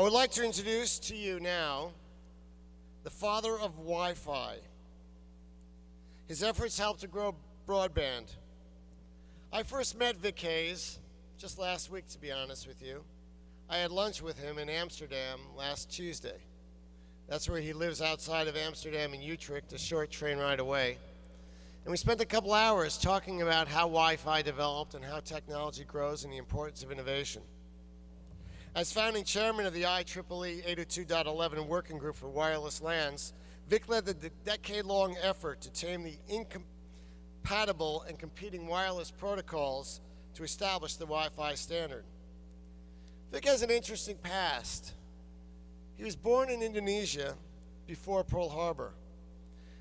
I would like to introduce to you now the father of Wi-Fi. His efforts helped to grow broadband. I first met Vic Hayes just last week, to be honest with you. I had lunch with him in Amsterdam last Tuesday. That's where he lives, outside of Amsterdam in Utrecht, a short train ride away. And we spent a couple hours talking about how Wi-Fi developed and how technology grows and the importance of innovation. As founding chairman of the IEEE 802.11 Working Group for Wireless LANs, Vic led the decade-long effort to tame the incompatible and competing wireless protocols to establish the Wi-Fi standard. Vic has an interesting past. He was born in Indonesia before Pearl Harbor.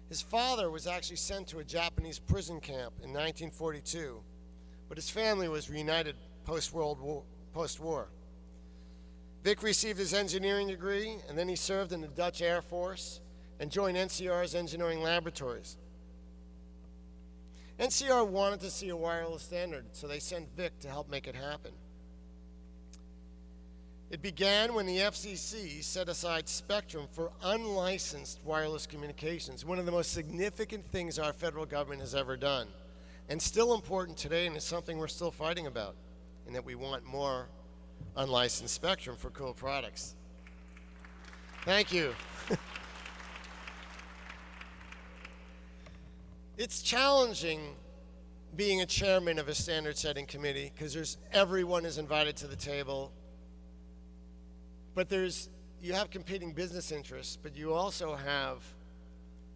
His father was actually sent to a Japanese prison camp in 1942, but his family was reunited post-war. Vic received his engineering degree, and then he served in the Dutch Air Force and joined NCR's engineering laboratories. NCR wanted to see a wireless standard, so they sent Vic to help make it happen. It began when the FCC set aside spectrum for unlicensed wireless communications, one of the most significant things our federal government has ever done, and still important today, and is something we're still fighting about, in that we want more unlicensed spectrum for cool products. Thank you. It's challenging being a chairman of a standard setting committee because everyone is invited to the table. But you have competing business interests, but you also have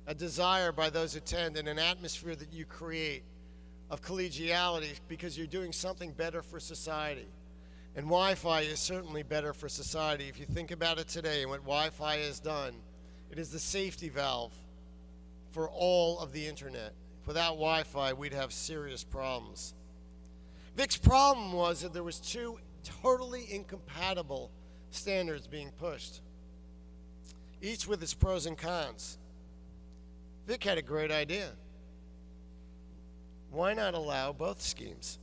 a desire by those who attend and an atmosphere that you create of collegiality because you're doing something better for society. And Wi-Fi is certainly better for society. If you think about it today and what Wi-Fi has done, it is the safety valve for all of the internet. Without Wi-Fi, we'd have serious problems. Vic's problem was that there was two totally incompatible standards being pushed, each with its pros and cons. Vic had a great idea. Why not allow both schemes?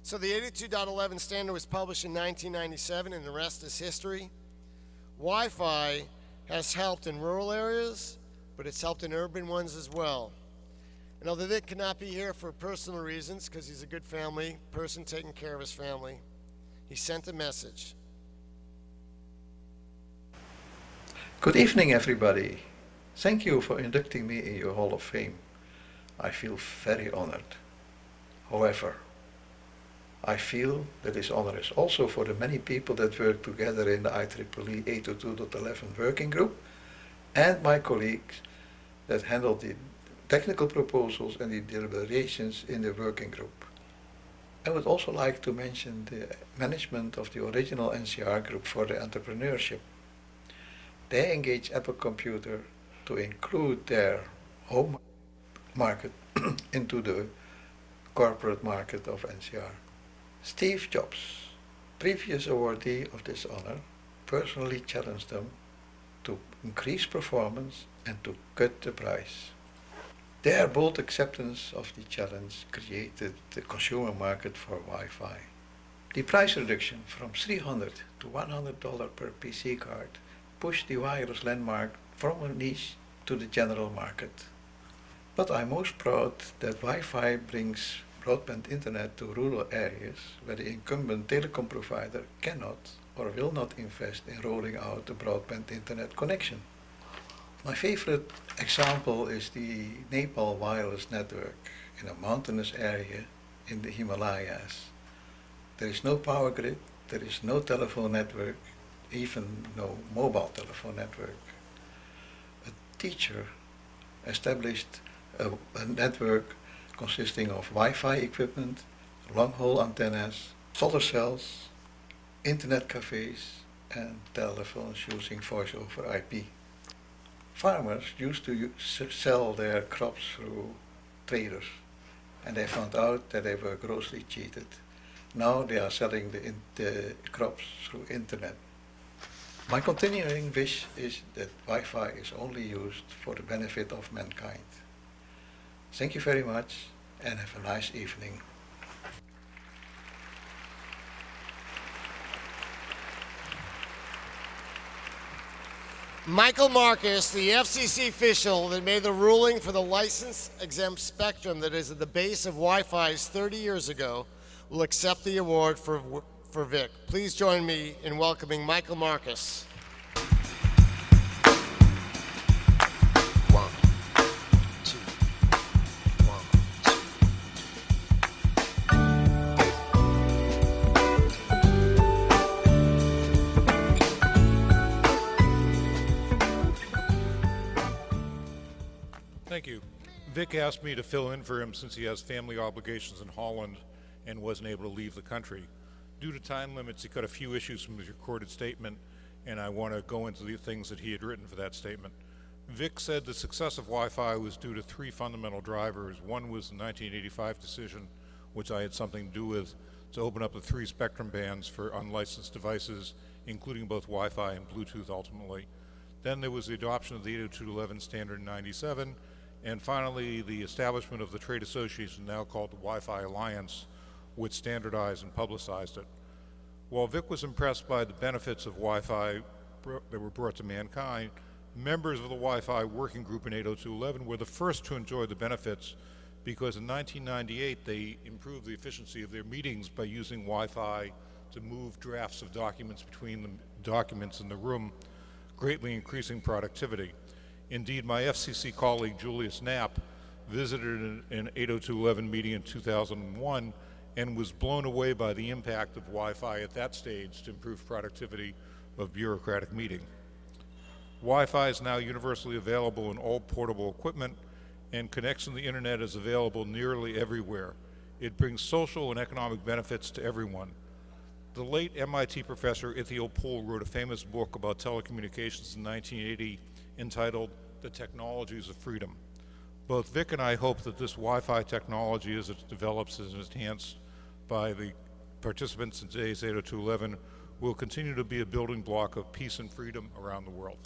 So the 802.11 standard was published in 1997, and the rest is history. Wi-Fi has helped in rural areas, but it's helped in urban ones as well. And although Vic cannot be here for personal reasons, because he's a good family person taking care of his family, he sent a message. Good evening, everybody. Thank you for inducting me in your Hall of Fame. I feel very honored. However, I feel that this honor is also for the many people that work together in the IEEE 802.11 Working Group and my colleagues that handle the technical proposals and the deliberations in the working group. I would also like to mention the management of the original NCR group for the entrepreneurship. They engage Apple Computer to include their home market into the corporate market of NCR. Steve Jobs, previous awardee of this honor, personally challenged them to increase performance and to cut the price. Their bold acceptance of the challenge created the consumer market for Wi-Fi. The price reduction from $300 to $100 per PC card pushed the wireless landmark from a niche to the general market. But I'm most proud that Wi-Fi brings broadband internet to rural areas where the incumbent telecom provider cannot or will not invest in rolling out a broadband internet connection. My favorite example is the Nepal wireless network in a mountainous area in the Himalayas. There is no power grid, there is no telephone network, even no mobile telephone network. A teacher established a network consisting of Wi-Fi equipment, long-haul antennas, solar cells, internet cafes, and telephones using voice over IP. Farmers used to sell their crops through traders, and they found out that they were grossly cheated. Now they are selling the crops through internet. My continuing wish is that Wi-Fi is only used for the benefit of mankind. Thank you very much and have a nice evening. Michael Marcus, the FCC official that made the ruling for the license-exempt spectrum that is at the base of Wi-Fi's 30 years ago, will accept the award for Vic. Please join me in welcoming Michael Marcus. Thank you. Vic asked me to fill in for him since he has family obligations in Holland and wasn't able to leave the country. Due to time limits, he cut a few issues from his recorded statement, and I want to go into the things that he had written for that statement. Vic said the success of Wi-Fi was due to three fundamental drivers. One was the 1985 decision, which I had something to do with, to open up the three spectrum bands for unlicensed devices, including both Wi-Fi and Bluetooth ultimately. Then there was the adoption of the 802.11 standard in 97, and finally the establishment of the trade association now called the Wi-Fi Alliance, which standardized and publicized it. While Vic was impressed by the benefits of Wi-Fi that were brought to mankind, members of the Wi-Fi working group in 802.11 were the first to enjoy the benefits, because in 1998 they improved the efficiency of their meetings by using Wi-Fi to move drafts of documents between the documents in the room, greatly increasing productivity. Indeed, my FCC colleague Julius Knapp visited an 802.11 meeting in 2001 and was blown away by the impact of Wi-Fi at that stage to improve productivity of bureaucratic meeting. Wi-Fi is now universally available in all portable equipment, and connection to the internet is available nearly everywhere. It brings social and economic benefits to everyone. The late MIT professor Ithiel Poole wrote a famous book about telecommunications in 1980 entitled The Technologies of Freedom. Both Vic and I hope that this Wi-Fi technology, as it develops and is enhanced by the participants in today's 802.11, will continue to be a building block of peace and freedom around the world.